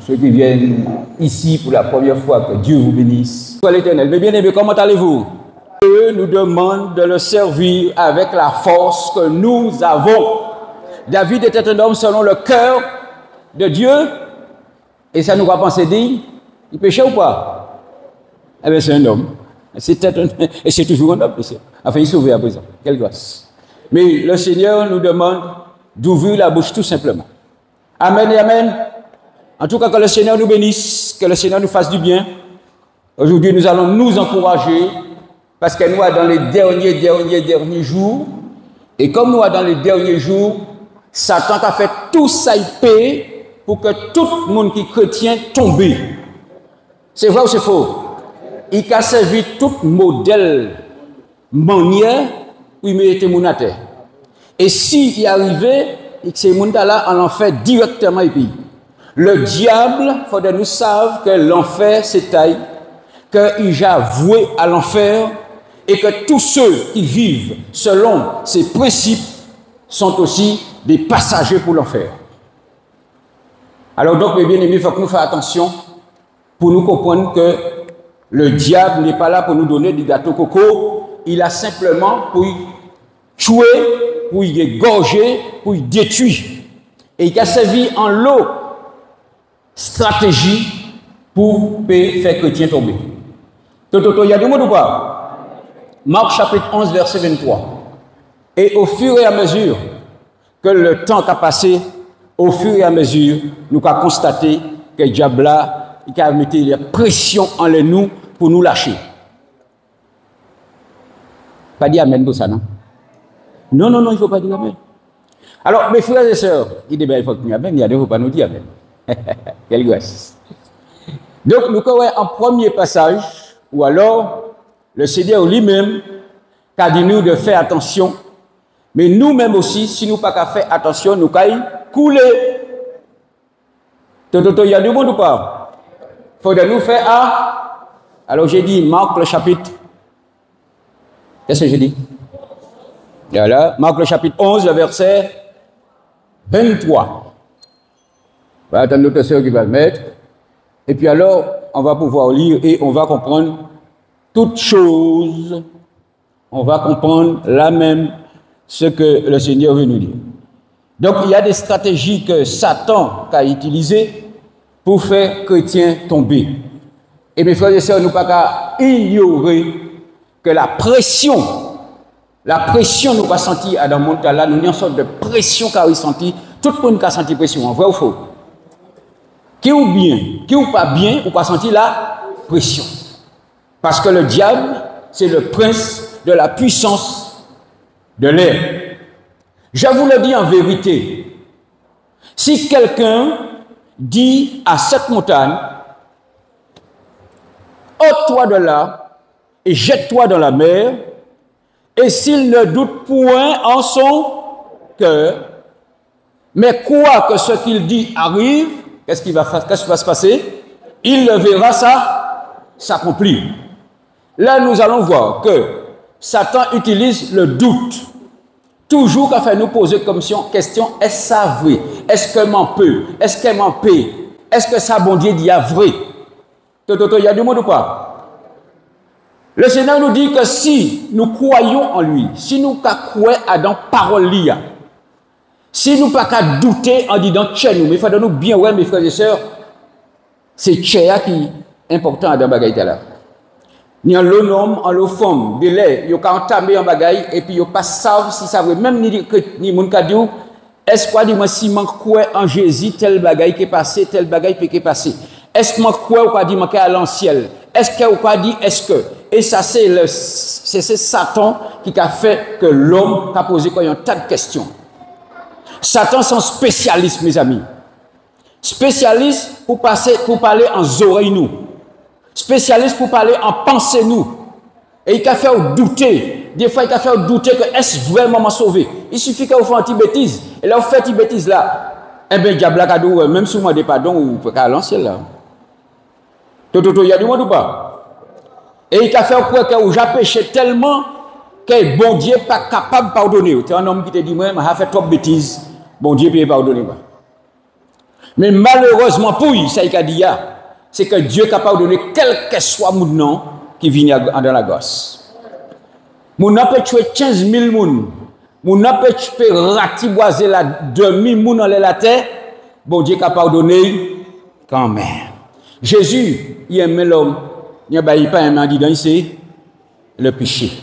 ceux qui viennent ici pour la première fois, que Dieu vous bénisse. Soyez l'Éternel. Mais bien aimé, comment allez-vous? Dieu nous demande de le servir avec la force que nous avons. David était un homme selon le cœur de Dieu. Et ça nous va penser dire, il péchait ou pas? Eh bien, c'est un homme. Et c'est toujours un homme. Enfin, il est sauvé à présent. Quelle grâce. Mais le Seigneur nous demande d'ouvrir la bouche tout simplement. Amen et amen. En tout cas, que le Seigneur nous bénisse, que le Seigneur nous fasse du bien. Aujourd'hui, nous allons nous encourager parce que nous sommes dans les derniers jours. Et comme nous sommes dans les derniers jours, Satan a fait tout ça pour que tout le monde qui est chrétien tombe. C'est vrai ou c'est faux? Il a servi tout modèle, manière où il mettait mon à terre. Et s'il y arrivait, ces gens-là, on en fait directement et puis. Le diable, il faudrait nous savoir que l'enfer c'est taille, qu'il a voué à l'enfer et que tous ceux qui vivent selon ces principes sont aussi des passagers pour l'enfer. Alors donc, mes bien-aimés, il faut que nous fassions attention pour nous comprendre que le diable n'est pas là pour nous donner du gâteau coco, il a simplement pour tuer, pour y égorger, pour y détruire. Et il a servi en lot stratégie pour faire chrétien tomber. Toto, il y a du monde ou pas? Marc chapitre 11, verset 23. Et au fur et à mesure que le temps a passé, au fur et à mesure, nous avons constaté que le diable a mis la pression en nous pour nous lâcher. Pas dire amen pour ça, non? Non, il ne faut pas dire amen. Alors, mes frères et sœurs, il faut que nous amen, il ne faut pas nous dire amen. Quelle grâce. Donc, nous avons un premier passage où alors le Seigneur lui-même a dit nous de faire attention, mais nous-mêmes aussi, si nous n'avons pas faire attention, nous allons couler. Il y a du monde ou pas? Il faut nous faire à. Alors j'ai dit Marc le chapitre. Qu'est-ce que j'ai dit? Voilà, Marc le chapitre 11, le verset 23. Voilà, t'as notre sœur qui va le mettre. Et puis alors, on va pouvoir lire et on va comprendre toutes choses. On va comprendre là même ce que le Seigneur veut nous dire. Donc, il y a des stratégies que Satan a utilisées pour faire chrétien tomber. Et mes frères et sœurs, nous ne pouvons pas ignorer que la pression nous va sentir dans le monde là, nous avons une sorte de pression qu'on a ressentie. Tout le monde a senti pression, vrai ou faux? Qui ou bien, qui ou pas bien, ou pas senti la pression. Parce que le diable, c'est le prince de la puissance de l'air. Je vous le dis en vérité, si quelqu'un dit à cette montagne, ôte-toi de là et jette-toi dans la mer, et s'il ne doute point en son cœur, mais quoi que ce qu'il dit arrive, qu'est-ce qui va se passer? Il le verra ça s'accomplir. Là, nous allons voir que Satan utilise le doute. Toujours qu'à faire nous poser comme question, est-ce ça vrai? Est-ce que m'en peut? Est-ce qu'elle m'en peut? Est-ce que ça, bon Dieu, dit à vrai? Il y a du monde ou pas? Le Seigneur nous dit que si nous croyons en lui, si nous croyons à dans parole liée, si nous ne pouvons pas douter en disant tchè nous, mais il faut nous bien, ouais, mes frères et sœurs, c'est tchè qui est important dans le bagaille là. Il y a l'homme, en l'eau femme, de l'air, il y a entamé en bagaille, et puis il n'y a pas savent si ça veut, même ni mon cadeau, est-ce que moi si je crois en Jésus, tel bagaille qui est passé, tel bagaille qui est passé. Est-ce que je crois ou quoi dit que à l'anciel? Est-ce que ou quoi dit est-ce que? Et ça c'est Satan qui a fait que l'homme a posé un tas de questions. Satan c'est un spécialiste, mes amis. Spécialiste pour parler en oreilles nous. Spécialiste pour parler en pensée nous. Et il a fait douter. Des fois, il a fait douter que est-ce vraiment m'a sauvé. Il suffit que vous fassiez une petite bêtise. Et là, vous faites une bêtise là. Eh bien, diable a dit, même si vous demandez pardon, vous pouvez aller l'ancien là. Il y a du monde ou pas? Et il a fait croire que vous avez péché tellement que bon Dieu n'est pas capable de pardonner. C'est un homme qui te dit, moi, j'ai fait trop de bêtises. Bon Dieu peut pardonner. Mais malheureusement pour lui, ça y dit, c'est que Dieu est capable de donner quel que soit mon nom qui vient dans la gosse. Mon nom peut tuer 15 000 personnes. Mon nom peut ratiboiser la demi-monde dans la terre. Bon Dieu est capable de donner quand même. Jésus, il aimait l'homme. Il n'a pas aimé, il dit, c'est le péché.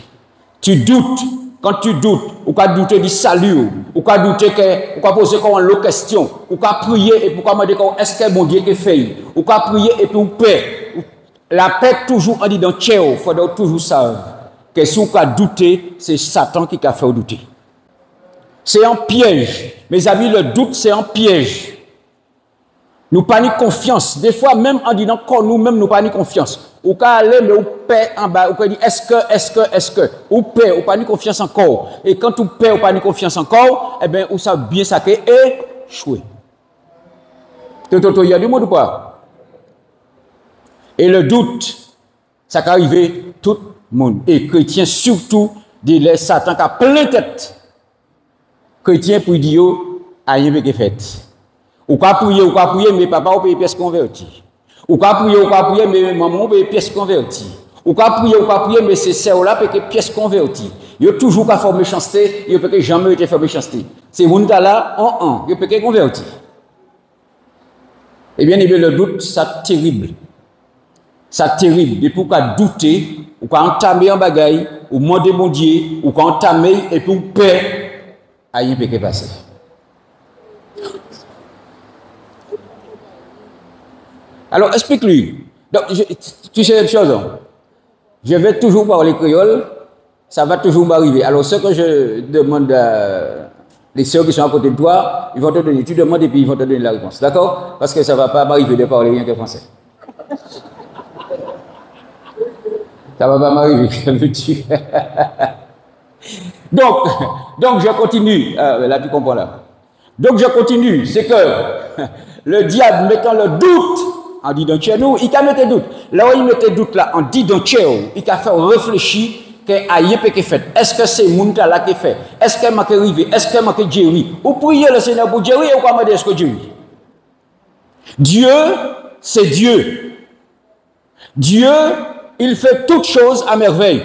Tu doutes. Quand tu doutes, ou pas douter du salut, ou pas douter que, ou pas poser comme une question, ou pas prier et pourquoi me dire est-ce que mon Dieu qui fait, ou pas prier et puis ou paix. La paix toujours on dit dans Tchéo, il faut toujours savoir que si on a douté, c'est Satan qui a fait douter. C'est un piège. Mes amis, le doute c'est un piège. Nous pas ni confiance. Des fois même en disant que nous-mêmes nous pas ni confiance. Ou qu'à aller mais ou paix en bas, ou qu'à dire est-ce que, ou paix, ou pas ni confiance encore. Et quand tu paix ou pas ni confiance encore, eh bien, ou ça bien ça que échoué. Il y a du monde ou pas? Et le doute, ça peut arriver tout le monde. Et chrétien surtout, dit Satan qui a plein de tête. Chrétien pour dire, rien n'est fait. Ou pas prier, mais papa ou paye pièce convertie. Ou pas prier, mais maman paye pièce convertie. Ou pas prier, mais c'est ça là paye pièce convertie. Il y a toujours pas faire méchanceté, il peut que jamais été fait méchanceté. C'est moun là il peut que converti. Eh bien, le doute, c'est terrible. C'est terrible. Et pour qu'à douter, ou qu'à entamer un bagaille, ou demander mon Dieu, ou qu'à entamer et pour paix, rien peut que passer. Alors, explique-lui. Donc, tu sais une chose, je vais toujours parler créole, ça va toujours m'arriver. Alors, ce que je demande à les sœurs qui sont à côté de toi, ils vont te donner, tu demandes et puis ils vont te donner la réponse. D'accord? Parce que ça ne va pas m'arriver de parler rien que français. Ça ne va pas m'arriver, que veux-tu? Donc, je continue. Là, tu comprends là. Donc, je continue. C'est que le diable mettant le doute, en dit dans nous, il a mis des doutes. Là où il met des doutes là, en dit dans il a fait réfléchir que aïe peut fait. Est-ce que c'est Mounta là qui fait? Est-ce que m'a arrivé? Est-ce que m'a Jerry? Ou prier le Seigneur pour Jerry ou quoi me dire est-ce que Jerry? Dieu, c'est Dieu. Dieu, il fait toutes choses à merveille.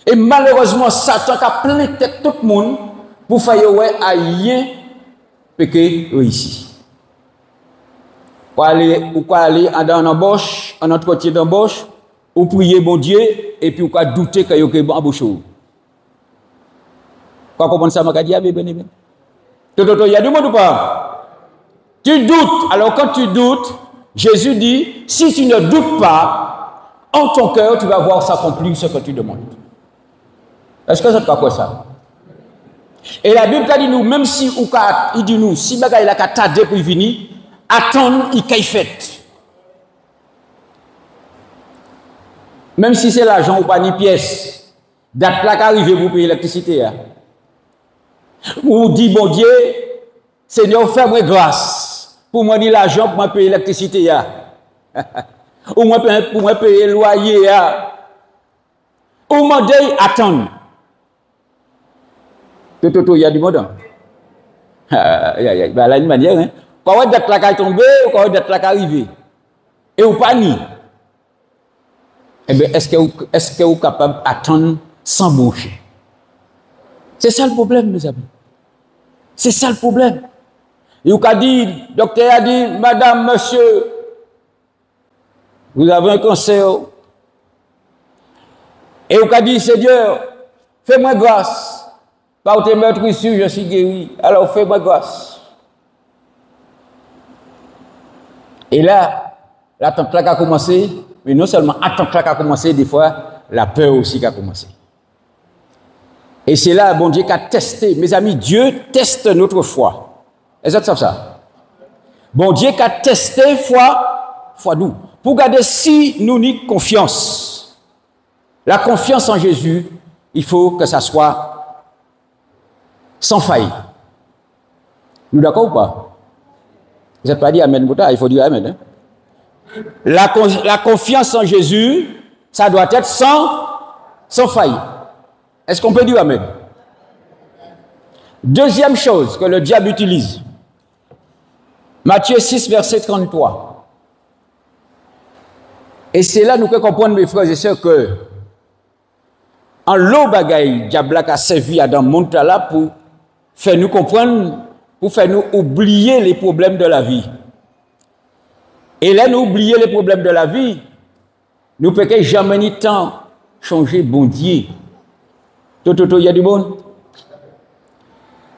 Et malheureusement, Satan a plein de tête tout le monde pour faire ouais aïe peut réussir. Ou quoi aller dans l'embauche, en entretien d'embauche, ou prier bon Dieu, et puis ou quoi douter qu'il y a bon embauche. Quoi comprendre ça, m'a dit, bien aimé? Il y a du monde ou pas? Tu doutes. Alors quand tu doutes, Jésus dit, si tu ne doutes pas, en ton cœur, tu vas voir s'accomplir ce que tu demandes. Est-ce que ça te fait quoi ça? Et la Bible dit nous, même si il dit nous, si bagay la tardé pour venir, attendre, il caille fait. Même si c'est l'argent ou pas ni pièce, date là qu'arrive pour payer l'électricité. Ou dit bon Dieu, Seigneur, fais-moi grâce pour moi dire l'argent pour moi payer l'électricité. Ou pour moi payer le loyer. Ou moi dire attendre. Il y a du monde. Il y a une manière. Hein? Quand on date là qui est tombé, ou quand on date là qui est arrivé. Et ou pas ni. Eh bien, est-ce que vous êtes capable d'attendre sans bouger? C'est ça le problème, mes amis. C'est ça le problème. Et vous avez dit, le docteur a dit, madame, monsieur, vous avez un cancer. Et vous avez dit, Seigneur, fais-moi grâce. Par tes meurtres issus, je suis guéri. Alors fais-moi grâce. Et là, l'attente là a commencé, mais non seulement l'attente là a commencé, des fois, la peur aussi a commencé. Et c'est là, bon Dieu, qui a testé. Mes amis, Dieu teste notre foi. Est-ce que vous savez ça? Bon Dieu qui a testé foi nous. Pour garder si nous n'y confiance. La confiance en Jésus, il faut que ça soit sans faille. Nous d'accord ou pas? Vous n'avez pas dit Amen, il faut dire Amen. Hein? La confiance en Jésus, ça doit être sans faille. Est-ce qu'on peut dire Amen? Deuxième chose que le diable utilise. Matthieu 6, verset 33. Et c'est là nous pouvons comprendre, mes frères et sœurs, que en l'eau bagaille, diable a servi à dans le monde là pour faire nous comprendre, pour faire nous oublier les problèmes de la vie. Et là, nous oublier les problèmes de la vie, nous ne pouvons jamais ni temps changer bon Dieu. Tout, il y a du bon.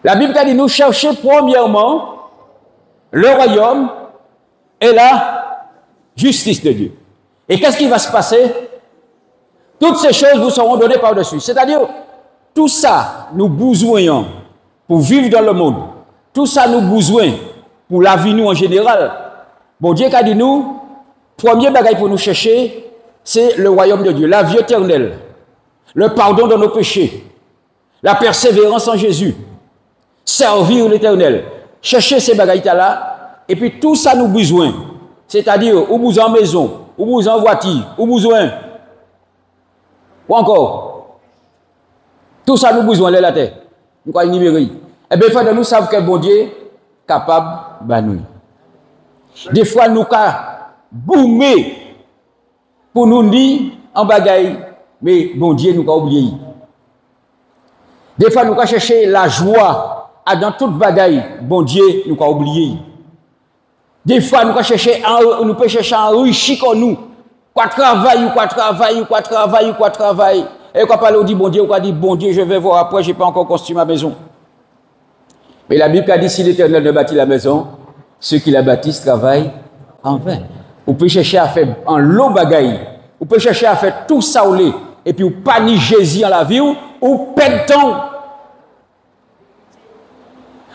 La Bible a dit nous chercher premièrement le royaume et la justice de Dieu. Et qu'est-ce qui va se passer? Toutes ces choses vous seront données par-dessus. C'est-à-dire, tout ça, nous besoin pour vivre dans le monde. Tout ça, nous besoin pour la vie, nous, en général. Bon Dieu a dit nous, premier bagage pour nous chercher, c'est le royaume de Dieu, la vie éternelle, le pardon de nos péchés, la persévérance en Jésus, servir l'éternel. Chercher ces bagages-là, et puis tout ça, nous besoin. C'est-à-dire, ou besoin en maison, ou besoin en voiture, ou besoin. Ou encore. Tout ça, nous besoin de la terre. Nous croyons numérique. Eh bien, il faut que nous savions que bon Dieu est capable de nous. Des fois, nous avons boumé pour nous dire en bagaille, mais bon Dieu nous a oublié. Des fois, nous avons cherché la joie dans toute bagaille, bon Dieu nous a oublié. Des fois, nous avons cherché à enrichir comme nous. Quoi travail, quoi travail, quoi travail, quoi travail. Et quand on dit bon Dieu, on dit bon Dieu, je vais voir après, je n'ai pas encore construit ma maison. Mais la Bible a dit si l'Éternel ne bâtit la maison, ceux qui la bâtissent travaillent en vain. Vous pouvez chercher à faire en l'eau bagaille. Vous pouvez chercher à faire tout ça au lait. Et puis vous paniquez Jésus en la vie ou perdez temps.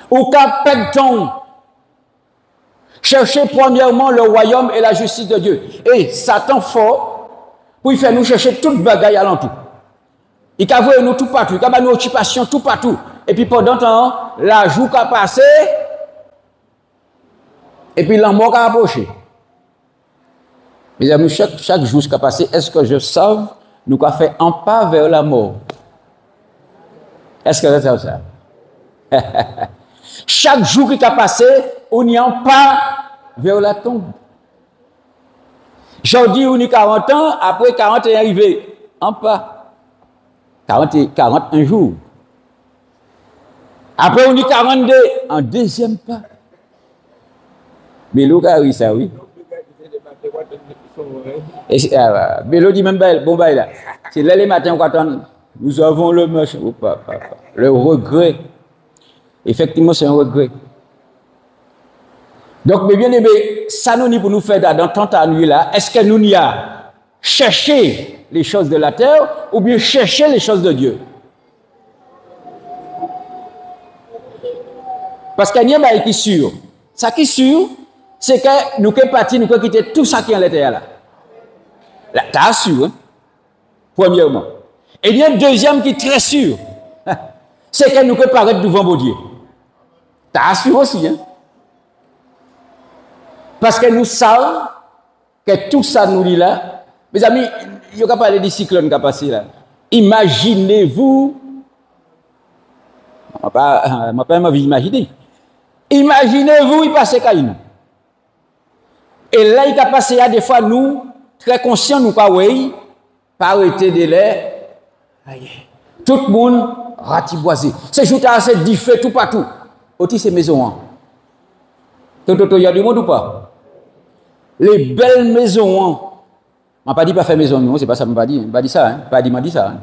Ou qu'à perdre temps. Cherchez premièrement le royaume et la justice de Dieu. Et Satan fort pour il faire nous chercher toute bagaille alentour. Il a vu nous tout partout. Il a nous occupation tout partout. Et puis pendant ce temps, la joue a passé. Et puis la mort a approché. Mes amis, chaque jour qui a passé, est-ce que je sauve, nous avons fait un pas vers la mort? Est-ce que c'est ça? Chaque jour qui a passé, on y a un pas vers la tombe. J'en dis, on y a 40 ans, après 40 est arrivé. Un pas. 41 jours. Après, on y a 42, un deuxième pas. Bélo a ça, oui. Bélo dit même, bon, là. C'est là les matins quand nous avons le regret. Effectivement, c'est un regret. Donc, mes bien-aimés, ça nous dit pour nous faire dans tant à nuit là, est-ce que nous n'y a cherché les choses de la terre ou bien chercher les choses de Dieu? Parce qu'il y a un qui est sûr. Ça qui est sûr, c'est que nous sommes partis, nous sommes quittés tout ça qui est en l'intérieur là. Là, t'as sûr, hein? Premièrement. Et il y a un deuxième qui est très sûr. C'est que nous sommes paraître devant mon Dieu. T'as sûr aussi, hein? Parce que nous savons que tout ça nous lit là. Mes amis, il n'y a pas parlé du cyclone qui a passé là. Imaginez-vous. Je ne pas imaginer. Imaginez-vous, il passait Caïn. Et là, il a passé à des fois, nous, très conscients, nous, pas oui, pas arrêter de l'air. Tout le monde ratiboisé. C'est juste assez diffé tout partout. Aussi, c'est maison. Il y a du monde ou pas? Les belles maisons. Je ne pas dit pas faire maison, non, c'est pas ça, je ne pas dit ça. Hein? Pas dit ça. Hein?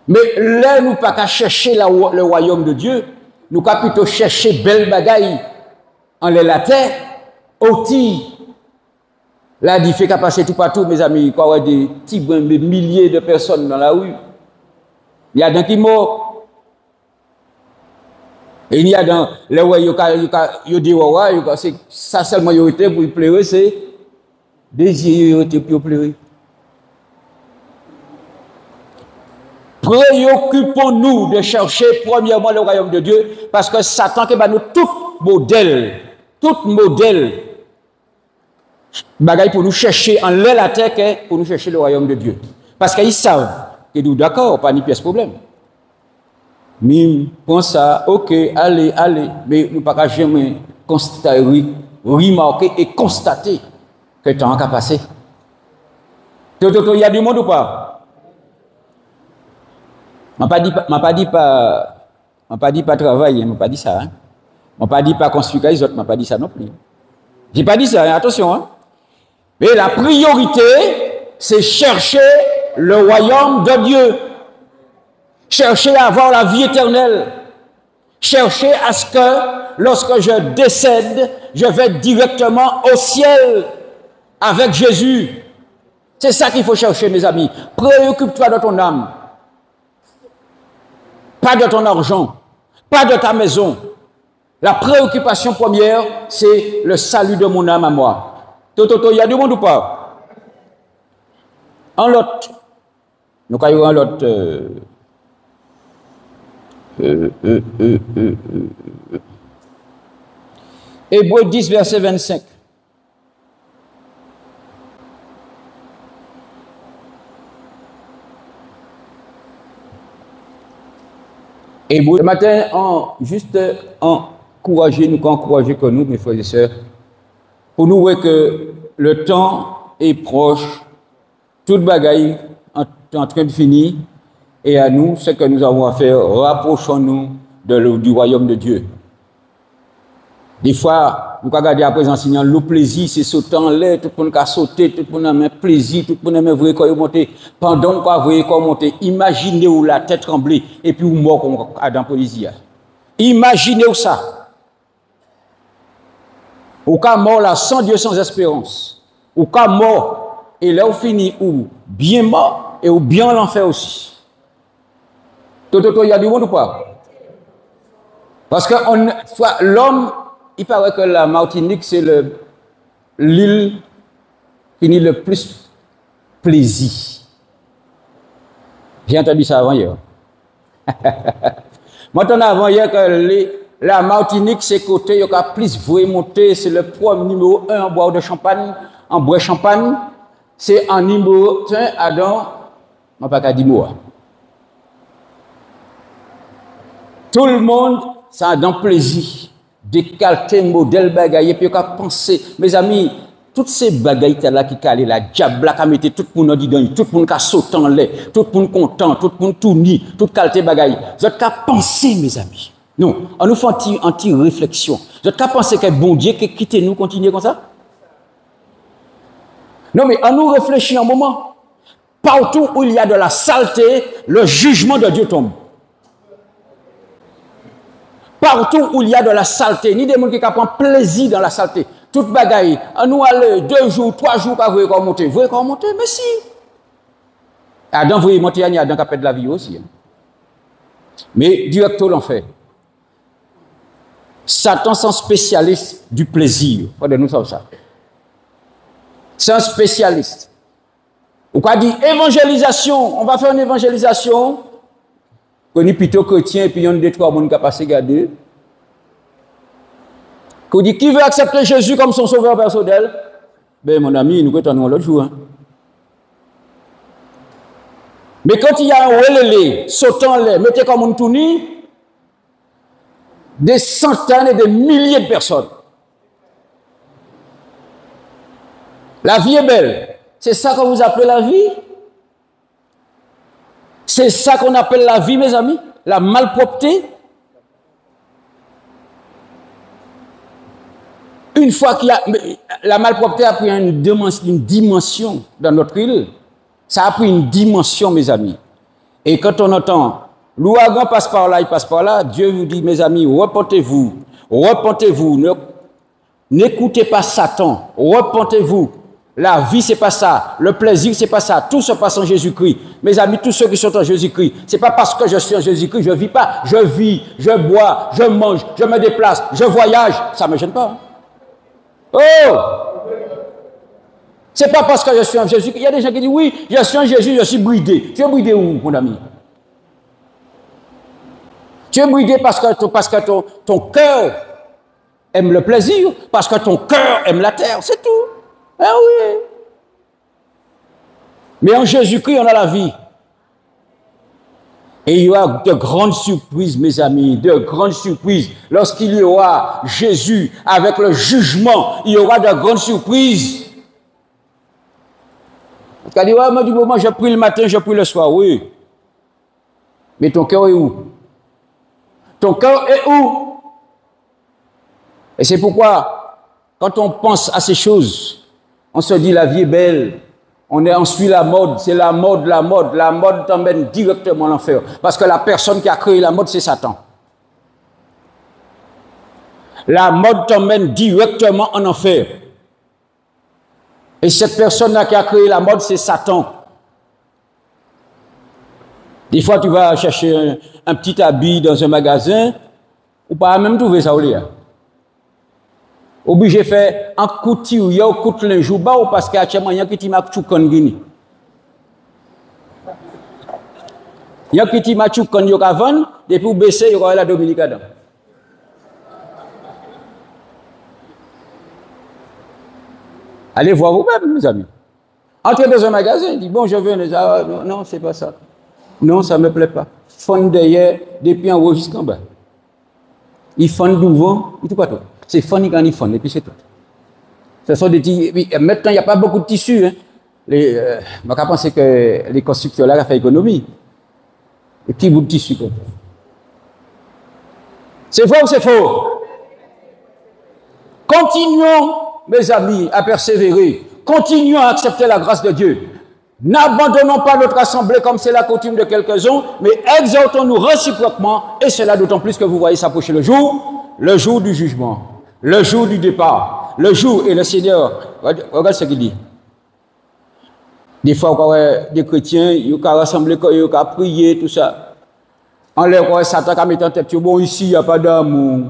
Mais là, nous pas qu'à chercher le royaume de Dieu. Nous pas plutôt chercher belle bagaille en la terre, aussi. Là, il fait qu'à passer tout partout, mes amis, quoi, des petits des milliers de personnes dans la rue. Il y a des qui morts. Et il y a dans les où il dit, ça seulement il était pour pleurer, c'est des yeux qui pour pleurer. Préoccupons-nous de chercher premièrement le royaume de Dieu, parce que Satan qui va nous tout modèle, bagaille pour nous chercher en l'air la terre, pour nous chercher le royaume de Dieu. Parce qu'ils savent que nous d'accord, pas ni pièce problème. Mais pense ça, ok, allez, mais nous ne pouvons pas jamais constater remarquer et constater que le temps a passé. Il y a du monde ou pas? Je ne pas dit pas travailler, je ne pas dit ça. Hein? Je ne pas dit pas construire les autres, je ne pas dit ça non plus. Je n'ai pas dit ça, hein? Attention. Hein? Mais la priorité, c'est chercher le royaume de Dieu. Chercher à avoir la vie éternelle. Chercher à ce que, lorsque je décède, je vais directement au ciel avec Jésus. C'est ça qu'il faut chercher, mes amis. Préoccupe-toi de ton âme. Pas de ton argent. Pas de ta maison. La préoccupation première, c'est le salut de mon âme à moi. Toto, il y a du monde ou pas? En l'autre. Nous avons en l'autre. Hébreux 10, verset 25. Hébreux, ce matin, juste encourager que nous, mes frères et sœurs, pour nous voir que le temps est proche, toute bagaille est en train de finir, et à nous, ce que nous avons à faire, rapprochons-nous du royaume de Dieu. Des fois, nous regardons à présent, enseignant, le plaisir, c'est sauter en l'air, tout le monde a sauté, tout le monde a un plaisir, tout le monde a un vrai corps monté. Pendant qu'on a vrai corps monté, imaginez où la tête tremblée, et puis où mort comme Adam Polysia. Imaginez où ça. Ou qu'à mort là, sans Dieu, sans espérance. Ou qu'à mort, et là, on finit ou bien mort, et ou bien l'enfer aussi. Il y a du monde ou pas? Parce que l'homme, il paraît que la Martinique, c'est l'île qui n'a le plus plaisir. J'ai entendu ça avant hier. Moi, j'en ai avant hier que la Martinique, c'est côté, il y a plus de monter, c'est le premier numéro 1 en boire de champagne, en bois champagne. C'est en numéro 1 Adam, je ne pas qu'à dire moi. Tout le monde, ça a dans plaisir. Décalter modèle bagaille, puis on a pensé, mes amis, toutes ces bagailles là qui calent la diable qui a mis tout le monde dedans, tout le monde qui a sauté en l'air, tout le monde content, tout le monde tourné, toute qualité bagaille. Vous avez qu'à penser, mes amis. Non, on nous fait une réflexion. Vous avez qu'à penser que bon Dieu qui quitte nous, continuer comme ça? Non, mais on nous réfléchit un moment. Partout où il y a de la saleté, le jugement de Dieu tombe. Partout où il y a de la saleté, ni des gens qui prennent plaisir dans la saleté. Toute bagaille, on nous aller 2 jours, 3 jours, pas vous monter. Vous voyez comment monter? Mais si. Adam, vous voyez monter, il y a Adam qui a perdu la vie aussi. Mais directement l'enfer. Satan, c'est un spécialiste du plaisir. Regardez, nous sommes ça. C'est un spécialiste. On va dire évangélisation. On va faire une évangélisation. On est plutôt chrétien et puis il y a 2-3 personnes qui ont passé garder. Qu'on dit qui veut accepter Jésus comme son sauveur personnel? Ben mon ami, nous attendons l'autre jour. Hein. Mais quand il y a un relais, sautant les, mettez comme un tourni, des centaines et des milliers de personnes. La vie est belle. C'est ça que vous appelez la vie? C'est ça qu'on appelle la vie, mes amis? La malpropreté? Une fois qu'il y a... La malpropreté a pris une dimension dans notre île. Ça a pris une dimension, mes amis. Et quand on entend l'ouragan passe par là, il passe par là, Dieu vous dit, mes amis, repentez-vous. Repentez-vous. N'écoutez pas Satan. Repentez-vous. La vie, c'est pas ça. Le plaisir, c'est pas ça. Tout se passe en Jésus-Christ. Mes amis, tous ceux qui sont en Jésus-Christ, c'est pas parce que je suis en Jésus-Christ, je vis pas. Je vis, je bois, je mange, je me déplace, je voyage. Ça me gêne pas. Oh! C'est pas parce que je suis en Jésus-Christ. Il y a des gens qui disent, oui, je suis en Jésus, je suis bridé. Tu es bridé où, mon ami? Tu es bridé parce que ton cœur aime le plaisir, parce que ton cœur aime la terre, c'est tout. Ah oui. Mais en Jésus-Christ, on a la vie. Et il y aura de grandes surprises, mes amis, de grandes surprises. Lorsqu'il y aura Jésus avec le jugement, il y aura de grandes surprises. Tu as dit, ouais, moi, du moment, je prie le matin, je prie le soir, oui. Mais ton cœur est où? Ton cœur est où? Et c'est pourquoi, quand on pense à ces choses, on se dit, la vie est belle. On suit la mode, c'est la mode, la mode. La mode t'emmène directement à l'enfer. Parce que la personne qui a créé la mode, c'est Satan. La mode t'emmène directement en enfer. Et cette personne-là qui a créé la mode, c'est Satan. Des fois, tu vas chercher un petit habit dans un magasin, ou pas même trouver ça au lit. Obligé de faire un coup de tir, un coup de linge, ou parce qu'il y a des gens qui m'a choukan gini. Il y a qui m'a choukan yo kavan, depuis baisser, il y aura la Dominique Adam. Allez voir vous-même, mes amis. Entrez dans un magasin, dit bon, je veux, non, non, c'est pas ça. Non, ça ne me plaît pas. Fond derrière, depuis en haut jusqu'en bas. Il fond devant, il tout pas tout. C'est fond quand il fond, et puis c'est tout. Ce sont des tissus. Maintenant, il n'y a pas beaucoup de tissus. Hein. Je pense que les constructeurs là ont fait économie. Des petits bouts de tissu. C'est vrai ou c'est faux? Continuons, mes amis, à persévérer. Continuons à accepter la grâce de Dieu. N'abandonnons pas notre assemblée comme c'est la coutume de quelques-uns, mais exhortons-nous réciproquement, et cela d'autant plus que vous voyez s'approcher le jour du jugement, le jour du départ, le jour et le Seigneur. Regarde ce qu'il dit. Des fois, des chrétiens, ils ont rassemblé, ils ont prié, tout ça. En l'air, Satan a mis en tête, bon, ici, il n'y a pas d'amour.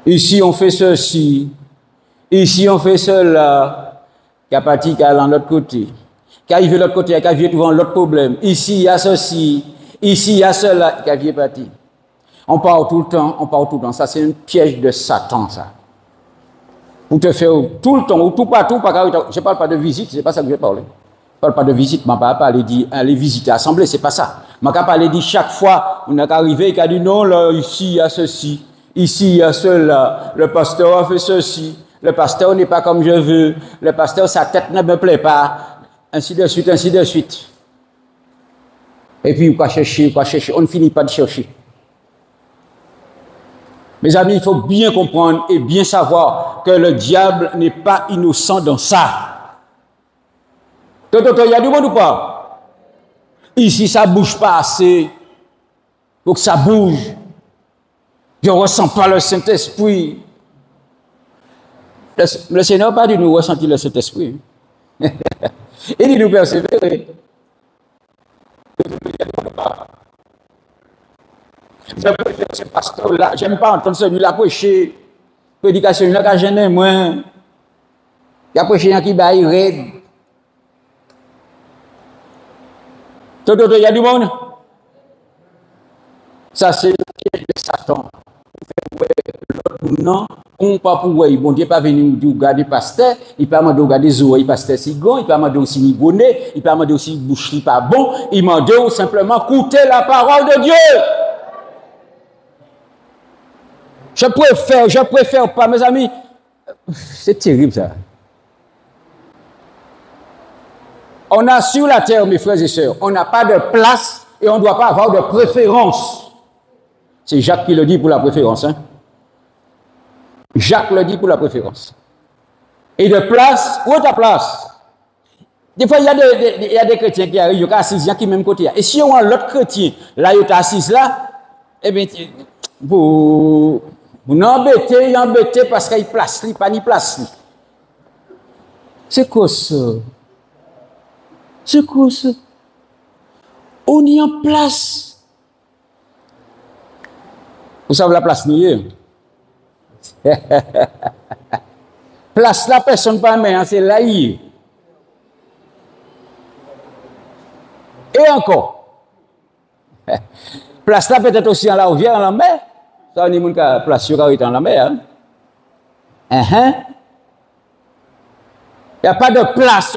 Ici, on fait ceci. Ici, on fait cela. Qui a parti, qui a dans l'autre côté. Qui arrive de l'autre côté, qui a vu devant l'autre problème. Ici, il y a ceci. Ici, il y a cela. Qui a vu parti. On parle tout le temps, on parle tout le temps. Ça, c'est un piège de Satan, ça. Pour te faire tout le temps, ou tout partout, je ne parle pas de visite, c'est pas ça que je vais parler. Je ne parle pas de visite, je ne parle pas aller visiter l'assemblée, c'est pas ça. Je ne parle pas de chaque fois, on a arrivé, il a dit non, là, ici, il y a ceci. Ici, il y a cela. Le pasteur a fait ceci. Le pasteur n'est pas comme je veux. Le pasteur, sa tête ne me plaît pas. Ainsi de suite, ainsi de suite. Et puis, on va chercher. On ne finit pas de chercher. Mes amis, il faut bien comprendre et bien savoir que le diable n'est pas innocent dans ça. Il y a du monde ou pas? Ici, ça ne bouge pas assez. Donc, ça bouge. Je ne ressens pas le Saint-Esprit. Le Seigneur n'a pas dit nous ressentir le Saint-Esprit. Il dit nous persévérer. Je préfère ce pasteur-là. Je n'aime pas entendre celui-là prêcher. Prédication, il a gêné moi. Il a prêché un qui baille raide. Il y a du monde. Ça, c'est le piège de Satan. Non, on pas pour voir, bon Dieu pas venir nous dire garder pasteur, il pas demander garder zoé pasteur sigon, il pas demander aussi ni bonnet, il pas demander aussi bouche pas bon, il demande simplement écouter la parole de Dieu. Je préfère pas, mes amis. C'est terrible ça. On a sur la terre, mes frères et sœurs, on n'a pas de place et on ne doit pas avoir de préférence. C'est Jacques qui le dit pour la préférence, hein. Jacques le dit pour la préférence. Et de place, où est ta place? Des fois, il y a des chrétiens qui arrivent, ils sont assis qui même côté. Et si on a l'autre chrétien, là, ils sont assis là, eh bien, vous n'embêtez parce qu'il place, pas ni place. C'est quoi ça? C'est quoi ça? On y en place. Vous savez la place niée? Place la personne pas mais c'est là y. Et encore. Place là peut-être aussi en la rivière, en la mer. Ça on dit moun ka place yo dans la mer. Il n'y a pas de place.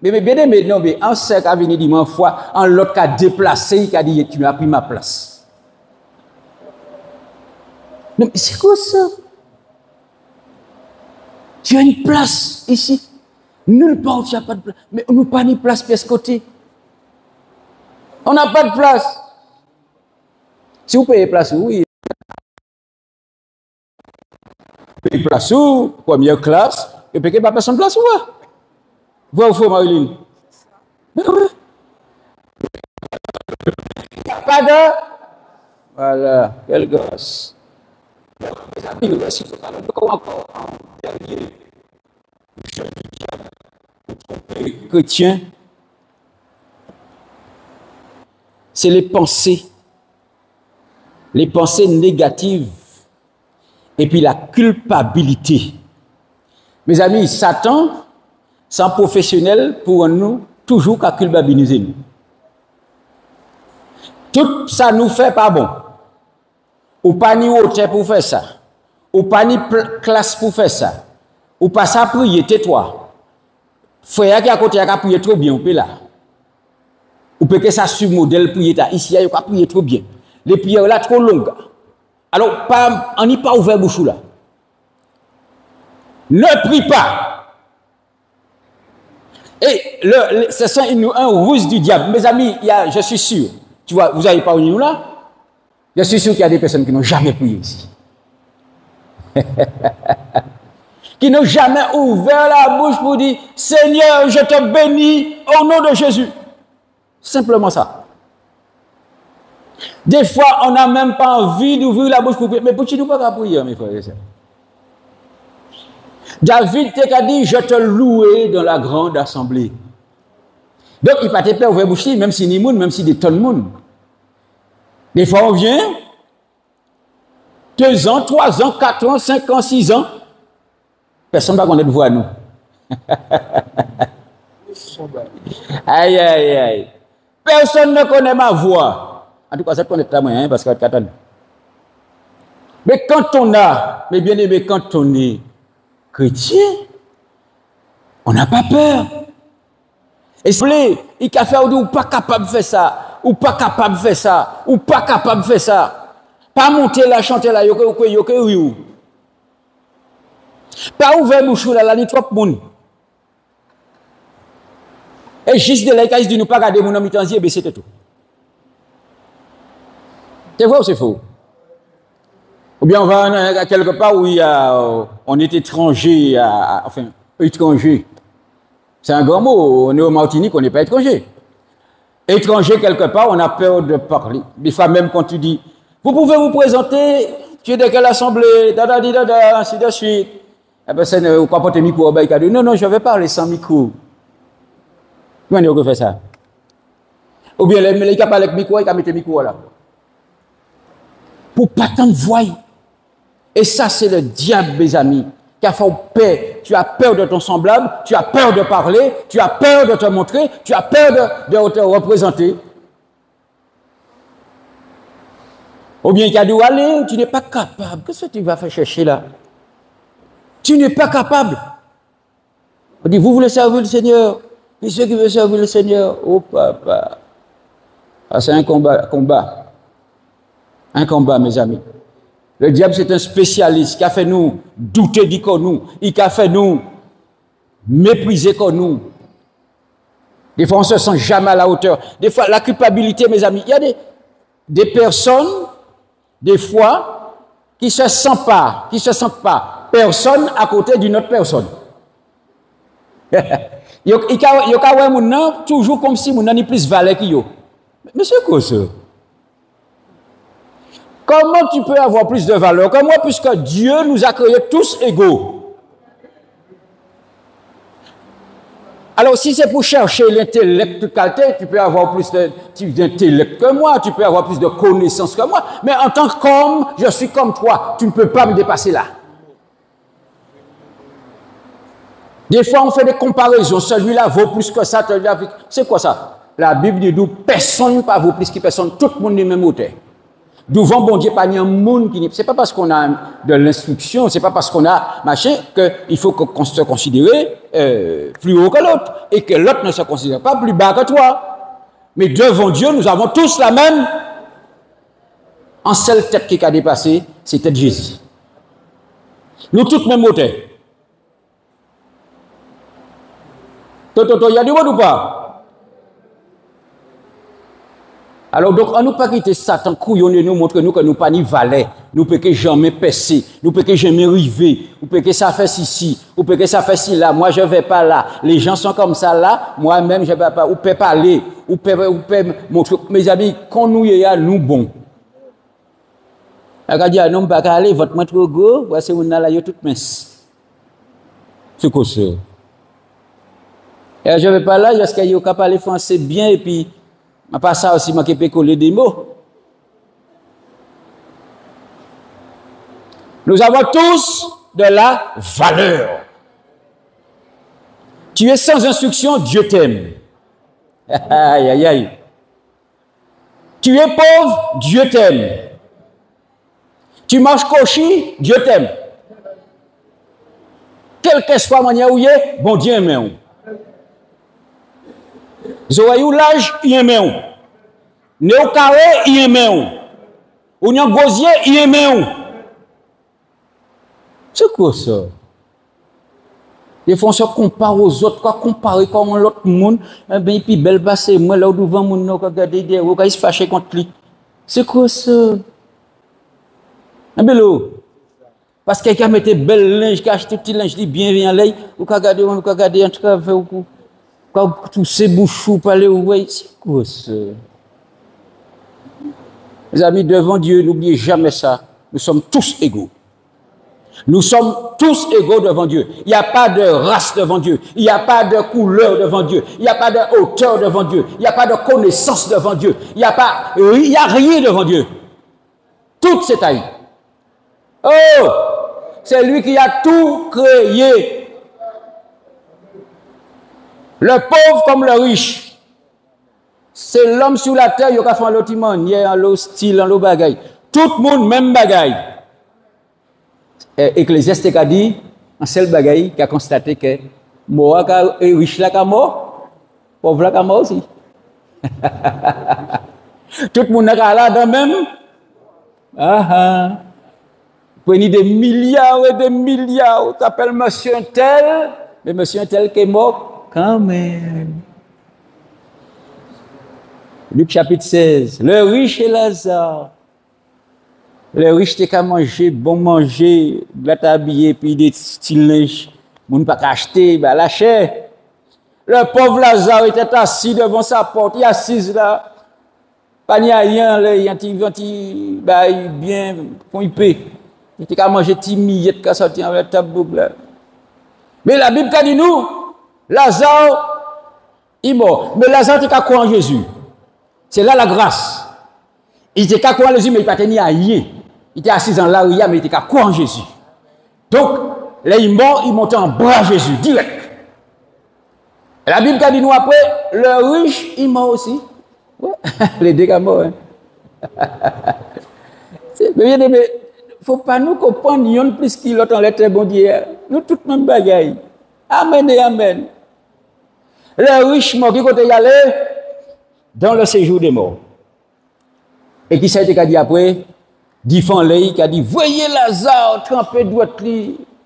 Mais bien aimé, non, mais un cercle a venu dire une fois, un l'autre qui a déplacé, qui a dit, tu as pris ma place. Non, mais c'est quoi ça? Tu as une place ici. Nulle part où tu n'as pas de place. Mais on n'a pas de place de ce côté. On n'a pas de place. Si vous payez place, oui. Vous payez place où? Première classe. Et puis, il n'y a pas personne de place où? Vous ou faux, Marilyn? Mais oui. Il n'y a pas de. Voilà. Quel gosse. Mes amis, si vous avez encore chrétien, c'est les pensées négatives et puis la culpabilité. Mes amis, Satan, c'est un professionnel pour nous, toujours qu'à culpabiliser nous. Tout ça nous fait pas bon. Ou pas ni hauteur pour faire ça. Ou pas ni classe pour faire ça. Ou pas ça prier, tais-toi. Frère qui à côté a prier trop bien, ou peut là. Ou peut que ça sur modèle prier ici, il a prier trop bien. Les prières là trop longues. Alors pas on n'y pas ouvert bouche là. Ne prie pas. Et c'est un ruse du diable. Mes amis, je suis sûr. Tu vois, vous n'avez pas eu nous là? Je suis sûr qu'il y a des personnes qui n'ont jamais prié ici. Qui n'ont jamais ouvert la bouche pour dire Seigneur, je te bénis au nom de Jésus. Simplement ça. Des fois, on n'a même pas envie d'ouvrir la bouche pour prier. Mais pourquoi tu ne peux pas prier, mes frères et sœurs? David t'a dit je te louerai dans la grande assemblée. Donc, il ne peut pas ouvrir la bouche, même si ni monde, même si des tonnes de monde. Des fois, on vient, 2 ans, 3 ans, 4 ans, 5 ans, 6 ans, personne ne va connaître voix nous. Aïe, aïe, aïe. Personne ne connaît ma voix. En tout cas, ça connaît ta moyen, parce que tu. Mais quand on a, mes bien-aimés, quand on est chrétien, on n'a pas peur. Et il a fait ou pas capable de faire ça, ou pas capable de faire ça, ou pas capable de faire ça. Pas monter là, chanter là, yoke. Pas ouvrir bouche là, ni trop monde. Et juste de là, il dit nous pas garder mon ami tanzier, mais c'était tout. C'est vrai ou c'est faux? Ou bien on va quelque part où on est étranger, enfin, étranger. C'est un grand mot. On est au Martinique, on n'est pas étranger. Étranger, quelque part, on a peur de parler. Des fois, même quand tu dis, vous pouvez vous présenter, tu es de quelle assemblée, ainsi de suite. Eh bien, c'est ne pas porter micro, non, je vais parler sans micro. Comment on fait ça? Ou bien, les gars parlent avec micro, ils mettent le micro là. Pour pas tant de voix. Et ça, c'est le diable, mes amis. Qui a fait peur. Tu as peur de ton semblable, tu as peur de parler, tu as peur de te montrer, tu as peur de te représenter. Ou bien il a dit, allez, tu n'es pas capable. Qu'est-ce que tu vas faire chercher là? Tu n'es pas capable. On dit, vous voulez servir le Seigneur? Et ceux qui veulent servir le Seigneur, oh papa. Ah, c'est un combat. Un combat, mes amis. Le diable, c'est un spécialiste qui a fait nous douter du qu'on nous, il a fait nous mépriser qu'on nous. Des fois, on ne se sent jamais à la hauteur. Des fois, la culpabilité, mes amis, il y a des personnes, des fois, qui ne se sentent pas personne à côté d'une autre personne. Il y a toujours comme si mon n'est plus valeur que yo. Mais c'est quoi ça? Comment tu peux avoir plus de valeur que moi puisque Dieu nous a créés tous égaux? Alors si c'est pour chercher l'intellect de qualité, tu peux avoir plus d'intellect que moi, tu peux avoir plus de connaissances que moi, mais en tant qu'homme, je suis comme toi, tu ne peux pas me dépasser là. Des fois on fait des comparaisons, celui-là vaut plus que ça, c'est quoi ça? La Bible dit personne ne vaut plus que personne, tout le monde est même hauteur. Devant bon Dieu, pas un monde qui n'est. C'est pas parce qu'on a de l'instruction, c'est pas parce qu'on a machin qu'il faut qu'on se considère plus haut que l'autre et que l'autre ne se considère pas plus bas que toi. Mais devant Dieu, nous avons tous la même. En seule tête qui a dépassé, c'était Jésus. Nous tous même hauteur. Il y a du monde ou pas? Alors, donc, on ne peut pas quitter Satan, couillonner nous, montrer nous que nous pas ni valet, nous peut que jamais percer, nous peut que jamais river, nous peut que ça fait ici, ou peut que ça fait ci là, moi je vais pas là, les gens sont comme ça là, moi-même je vais pas, ou peut parler, ou peut montrer, mes amis, quand nous y a, nous bon. Elle a dit, non, pas aller, votre main trop gros, voici, on a là, il y a toute mince. C'est quoi ça? Et je vais pas là, parce qu'il y a qu'à parler français bien, et puis, à part ça aussi, je peux coller des mots. Nous avons tous de la valeur. Tu es sans instruction, Dieu t'aime. Aïe, aïe, aïe. Tu es pauvre, Dieu t'aime. Tu marches cochi, Dieu t'aime. Quelle que soit la manière où il est, bon Dieu aime. Zoayou l'âge, il aime. Néo carré, il aime. Ou n'y gosier, il aime. C'est quoi ça? Des fois, on se compare aux autres, quoi, comparer comme l'autre monde, eh bien, puis belle basse, moi, là, devant mon nom, regarder derrière, il se fâche contre lui. C'est quoi ça? Un bello. Parce que quelqu'un mettait belle linge, cache tout petit linge, dit bien, viens là, ou regarder, en tout cas, quand tous ces bouchons parler, ouais, c'est quoi ça? Les amis, devant Dieu, n'oubliez jamais ça. Nous sommes tous égaux. Nous sommes tous égaux devant Dieu. Il n'y a pas de race devant Dieu. Il n'y a pas de couleur devant Dieu. Il n'y a pas de hauteur devant Dieu. Il n'y a pas de connaissance devant Dieu. Il n'y a rien devant Dieu. Tout c'est taille. Oh! C'est lui qui a tout créé. Le pauvre comme le riche. C'est l'homme sur la terre, il y a fait un lot manière, un lot style, un lot bagaille. Tout le monde, même bagaille. Ecclésiaste a dit, un seul bagaille qui a constaté que moi, riche là, qu'à mort, pauvre là, qu'à mort aussi. Tout le monde est là dans même. Prenez des milliards et des milliards. Tu appelles monsieur un tel, mais monsieur un tel qui est mort quand même. Luc chapitre 16. Le riche et Lazare. Le riche t'es qu'à manger, bon manger, là t'habiller, puis des styles linge. Moun pas acheter, bah la chair. Le pauvre Lazare était assis devant sa porte, il est assis là. Pas ni rien, là, il bah bien, qu'on y paie. Il était qu'à manger des miettes, qu'à sortir avec la table là. Mais la Bible dit nous, Lazare, il est mort. Mais Lazare était qu'à croire en Jésus. C'est là la grâce. Il était qu'à croire en Jésus, mais il n'a pas tenu à rien. Il était assis dans l'aria, mais il était qu'à croire en Jésus. Donc, là, il est mort, il monte en bras à Jésus, direct. Et la Bible dit nous après, le riche, il mort aussi. Ouais. Les deux sont morts. Mais il ne faut pas nous comprendre, il y a plus qu'il l'autre en lettre bon Dieu. Nous, tout le même bagaille. Amen et amen. Le riche mort, qui côté y aller dans le séjour des morts. Et qui s'est dit après, dit Fanley, qui a dit, voyez Lazare trempé droite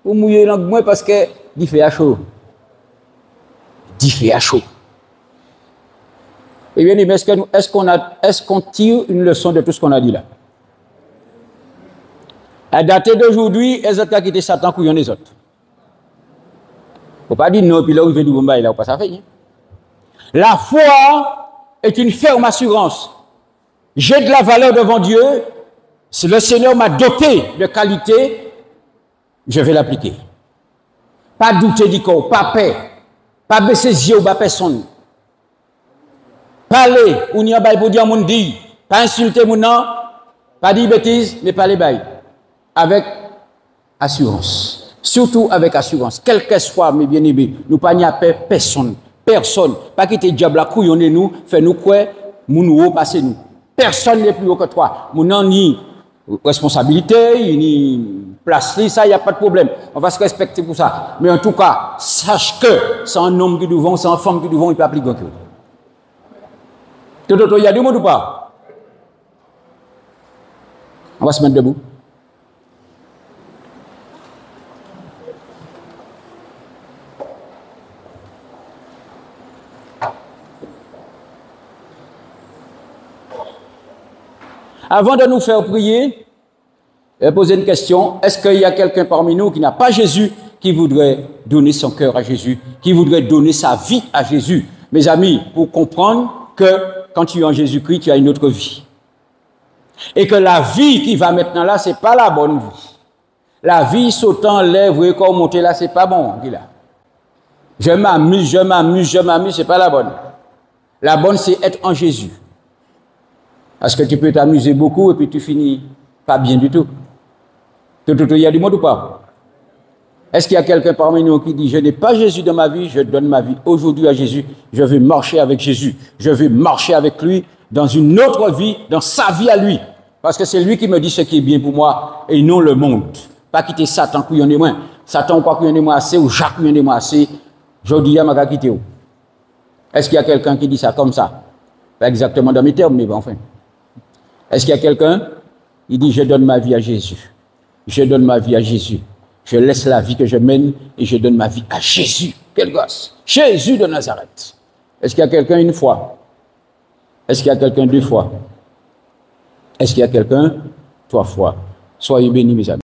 pour mouiller dans le moins parce que il fait à chaud. Il fait à chaud. Eh bien, est-ce qu'on tire une leçon de tout ce qu'on a dit là? À dater d'aujourd'hui, les autres qui quitté Satan couillon les autres. Faut pas dire non, puis là où il fait du bon bail, là où pas ça fait. Hein? La foi est une ferme assurance. J'ai de la valeur devant Dieu. Si le Seigneur m'a doté de qualité, je vais l'appliquer. Pas douter du corps, pas peur, pas baisser les yeux ou pas personne. Parler, ou n'y a pas pour dire mon dit, pas insulter mon nom, pas dire bêtises, mais parler bail. Avec assurance. Surtout avec assurance. Quel que soit, mes bien-aimés, nous pas n'y a peur personne. Personne. Pas quitter le diable à couillonner nous, fait nous quoi, nous passer nous. Personne n'est plus haut que toi. Mon nom ni responsabilité, ni place, ça, il n'y a pas de problème. On va se respecter pour ça. Mais en tout cas, sache que c'est un homme qui devant, c'est une femme qui devant, il peut appliquer que tout. Il y a du monde ou pas? On va se mettre debout. Avant de nous faire prier, poser une question. Est-ce qu'il y a quelqu'un parmi nous qui n'a pas Jésus, qui voudrait donner son cœur à Jésus, qui voudrait donner sa vie à Jésus? Mes amis, pour comprendre que quand tu es en Jésus-Christ, tu as une autre vie. Et que la vie qui va maintenant là, c'est pas la bonne vie. La vie sautant lèvres et corps monté là, c'est pas bon. Là. Je m'amuse, c'est pas la bonne. La bonne, c'est être en Jésus. Parce que tu peux t'amuser beaucoup et puis tu finis pas bien du tout. Il y a du monde ou pas? Est-ce qu'il y a quelqu'un parmi nous qui dit, je n'ai pas Jésus dans ma vie, je donne ma vie aujourd'hui à Jésus, je veux marcher avec Jésus, je veux marcher avec lui dans une autre vie, dans sa vie à lui. Parce que c'est lui qui me dit ce qui est bien pour moi et non le monde. Pas quitter Satan, couillon de moi. Satan, quoi couillon de moi assez, ou Jacques couillon de moi assez, je dis à ma quitter. Est-ce qu'il y a quelqu'un qui dit ça comme ça? Pas exactement dans mes termes, mais bon, enfin. Est-ce qu'il y a quelqu'un qui dit, je donne ma vie à Jésus. Je donne ma vie à Jésus. Je laisse la vie que je mène et je donne ma vie à Jésus. Quel gosse! Jésus de Nazareth. Est-ce qu'il y a quelqu'un une fois? Est-ce qu'il y a quelqu'un deux fois? Est-ce qu'il y a quelqu'un trois fois? Soyez bénis, mes amis.